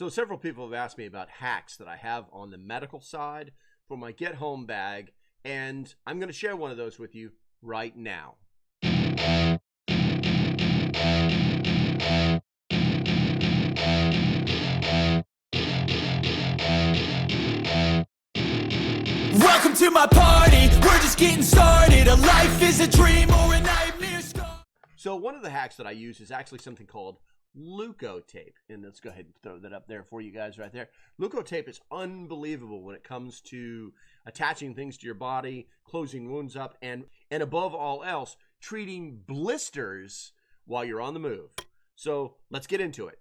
So several people have asked me about hacks that I have on the medical side for my get home bag, and I'm going to share one of those with you right now. Welcome to my party, we're just getting started. A life is a dream or a nightmare scar. So one of the hacks that I use is actually something called Leukotape, and let's go ahead and throw that up there for you guys right there. Leukotape is unbelievable when it comes to attaching things to your body, closing wounds up, and above all else, treating blisters while you're on the move. So let's get into it.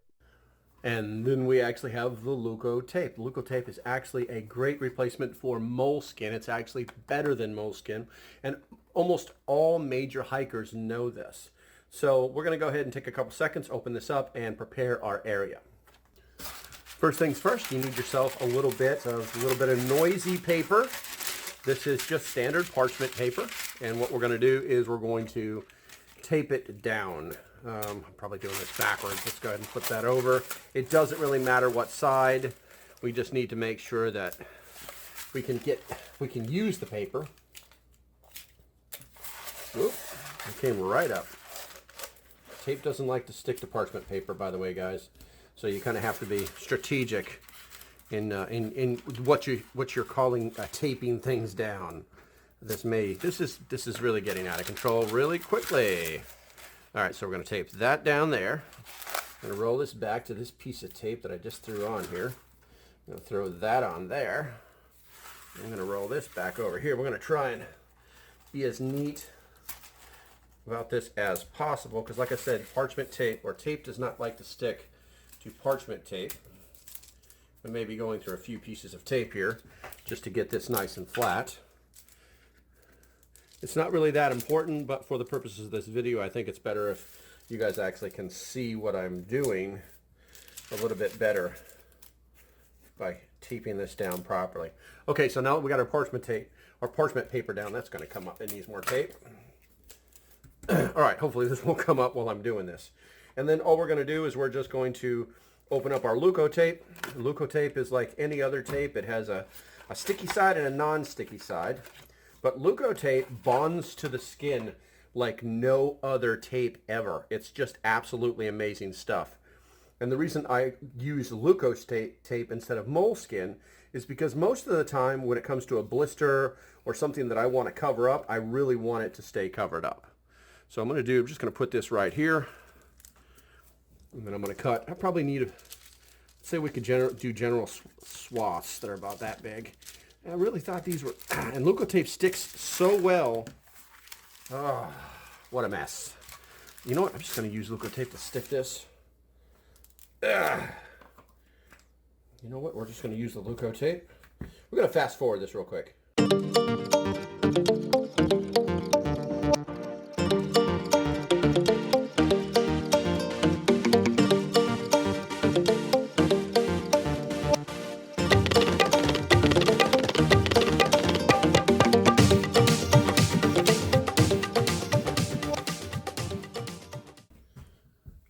And then we actually have the Leukotape. Leukotape is actually a great replacement for moleskin. It's actually better than moleskin, and almost all major hikers know this. So we're going to go ahead and take a couple seconds, open this up, and prepare our area. First things first, you need yourself a little bit of noisy paper. This is just standard parchment paper, and what we're going to do is we're going to tape it down. I'm probably doing this backwards. Let's go ahead and flip that over. It doesn't really matter what side. We just need to make sure that we can use the paper. Oop, it came right up. Tape doesn't like to stick to parchment paper, by the way, guys. So you kind of have to be strategic in what you're calling taping things down. This is really getting out of control really quickly. All right, so we're going to tape that down there. I'm going to roll this back to this piece of tape that I just threw on here. I'm going to throw that on there. I'm going to roll this back over here. We're going to try and be as neat about this as possible, because like I said, parchment tape or tape does not like to stick to parchment tape. I may be going through a few pieces of tape here just to get this nice and flat. It's not really that important, but for the purposes of this video, I think it's better if you guys actually can see what I'm doing a little bit better by taping this down properly. Okay, so now that we got our parchment paper down, that's going to come up. It needs more tape. All right, hopefully this won't come up while I'm doing this. And then all we're going to do is we're just going to open up our Leukotape. Leukotape is like any other tape. It has a sticky side and a non-sticky side. But Leukotape bonds to the skin like no other tape ever. It's just absolutely amazing stuff. And the reason I use Leukotape instead of moleskin is because most of the time when it comes to a blister or something that I want to cover up, I really want it to stay covered up. So I'm just going to put this right here, and then I'm going to cut. I probably need say we could do general swaths that are about that big. I really thought these were, and Leukotape sticks so well. Oh, what a mess. You know what? I'm just going to use Leukotape to stick this. You know what? We're just going to use the Leukotape. We're going to fast forward this real quick.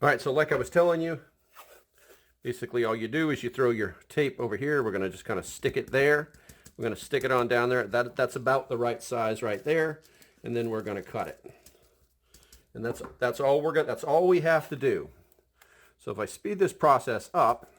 All right, so like I was telling you, basically all you do is you throw your tape over here. We're going to just kind of stick it there. We're going to stick it on down there. That's about the right size right there, and then we're going to cut it. And that's all we have to do. So if I speed this process up,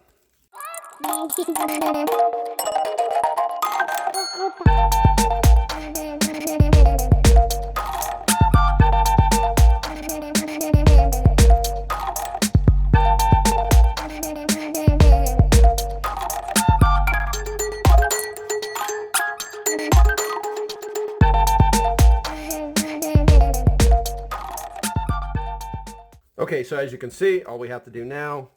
okay, so as you can see, all we have to do now,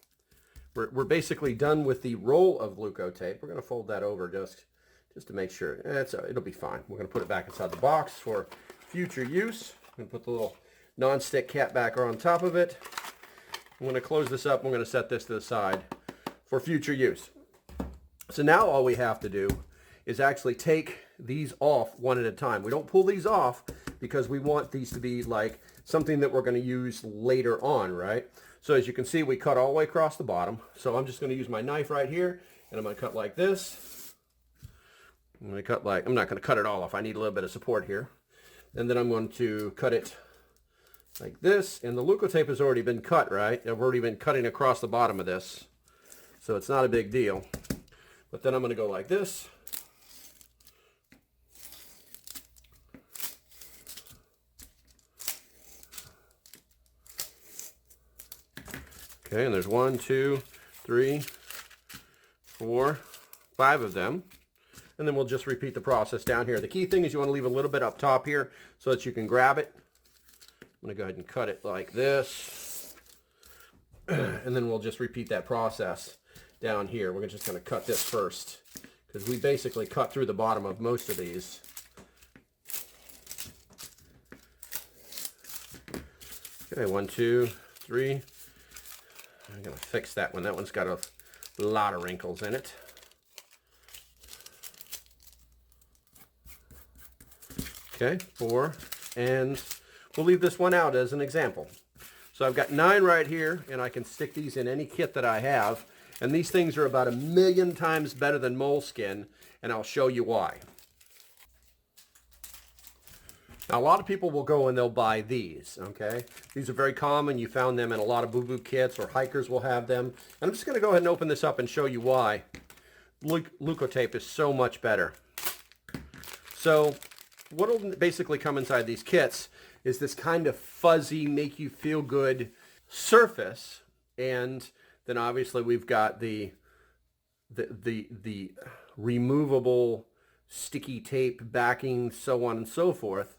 we're basically done with the roll of Leukotape. We're going to fold that over just to make sure. It'll be fine. We're going to put it back inside the box for future use. I'm going to put the little non-stick cap back on top of it. I'm going to close this up. I'm going to set this to the side for future use. So now all we have to do is actually take these off one at a time. We don't pull these off because we want these to be like something that we're going to use later on, right? So as you can see, we cut all the way across the bottom. So I'm just going to use my knife right here, and I'm going to cut like this. I'm going to cut like, I'm not going to cut it all off. I need a little bit of support here. And then I'm going to cut it like this. And the Leukotape has already been cut, right? I've already been cutting across the bottom of this. So it's not a big deal. But then I'm going to go like this. Okay, and there's 1, 2, 3, 4, 5 of them. And then we'll just repeat the process down here. The key thing is you want to leave a little bit up top here so that you can grab it. I'm going to go ahead and cut it like this. And then we'll just repeat that process down here. We're just going to cut this first because we basically cut through the bottom of most of these. Okay, 1, 2, 3. I'm going to fix that one. That one's got a lot of wrinkles in it. Okay, 4. And we'll leave this one out as an example. So I've got 9 right here, and I can stick these in any kit that I have. And these things are about 1,000,000 times better than moleskin, and I'll show you why. Now, a lot of people will go and they'll buy these, okay? These are very common. You found them in a lot of boo-boo kits, or hikers will have them. And I'm just going to go ahead and open this up and show you why Leukotape is so much better. So what will basically come inside these kits is this kind of fuzzy, make you feel good surface. And then obviously we've got the removable sticky tape backing, so on and so forth.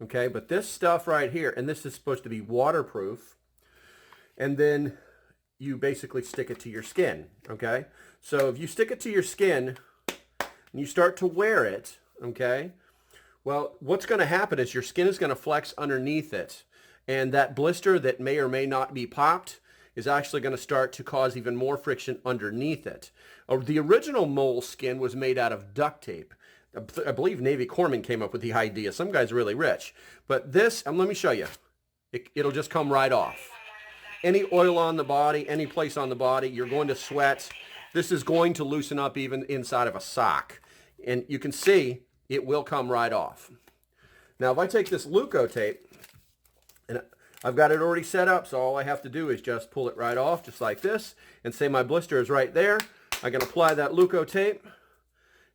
Okay, but this stuff right here, and this is supposed to be waterproof, and then you basically stick it to your skin, okay? So if you stick it to your skin and you start to wear it, okay, well, what's going to happen is your skin is going to flex underneath it, and that blister that may or may not be popped is actually going to start to cause even more friction underneath it. The original mole skin was made out of duct tape. I believe Navy Corpsmen came up with the idea. Some guy's really rich. But this, let me show you. It'll just come right off. Any oil on the body, any place on the body, you're going to sweat. This is going to loosen up even inside of a sock. And you can see it will come right off. Now, if I take this Leukotape, and I've got it already set up, so all I have to do is just pull it right off, just like this, and say my blister is right there. I can apply that Leukotape,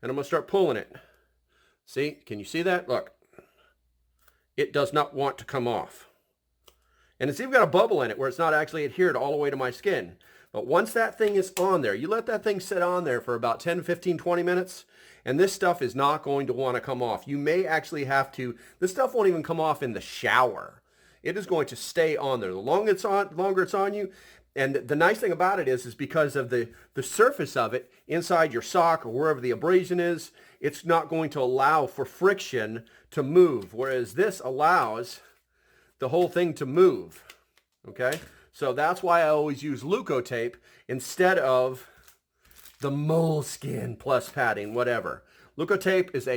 and I'm going to start pulling it. See? Can you see that? Look. It does not want to come off. And it's even got a bubble in it where it's not actually adhered all the way to my skin. But once that thing is on there, you let that thing sit on there for about 10, 15, 20 minutes, and this stuff is not going to want to come off. You may actually have to, this stuff won't even come off in the shower. It is going to stay on there. The longer it's on you, and the nice thing about it is because of the surface of it inside your sock or wherever the abrasion is, it's not going to allow for friction to move, whereas this allows the whole thing to move, okay? So that's why I always use Leukotape instead of the moleskin plus padding, whatever. Leukotape is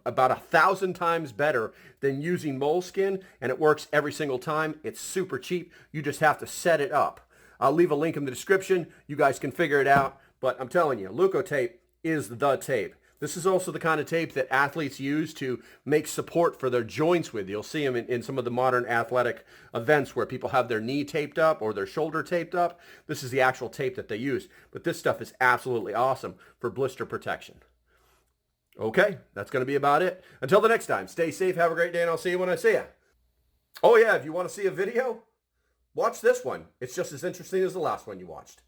about 1,000 times better than using moleskin, and it works every single time. It's super cheap. You just have to set it up. I'll leave a link in the description. You guys can figure it out. But I'm telling you, Leukotape is the tape. This is also the kind of tape that athletes use to make support for their joints with. You'll see them in some of the modern athletic events where people have their knee taped up or their shoulder taped up. This is the actual tape that they use. But this stuff is absolutely awesome for blister protection. Okay, that's going to be about it. Until the next time, stay safe, have a great day, and I'll see you when I see you. Oh yeah, if you want to see a video, watch this one. It's just as interesting as the last one you watched.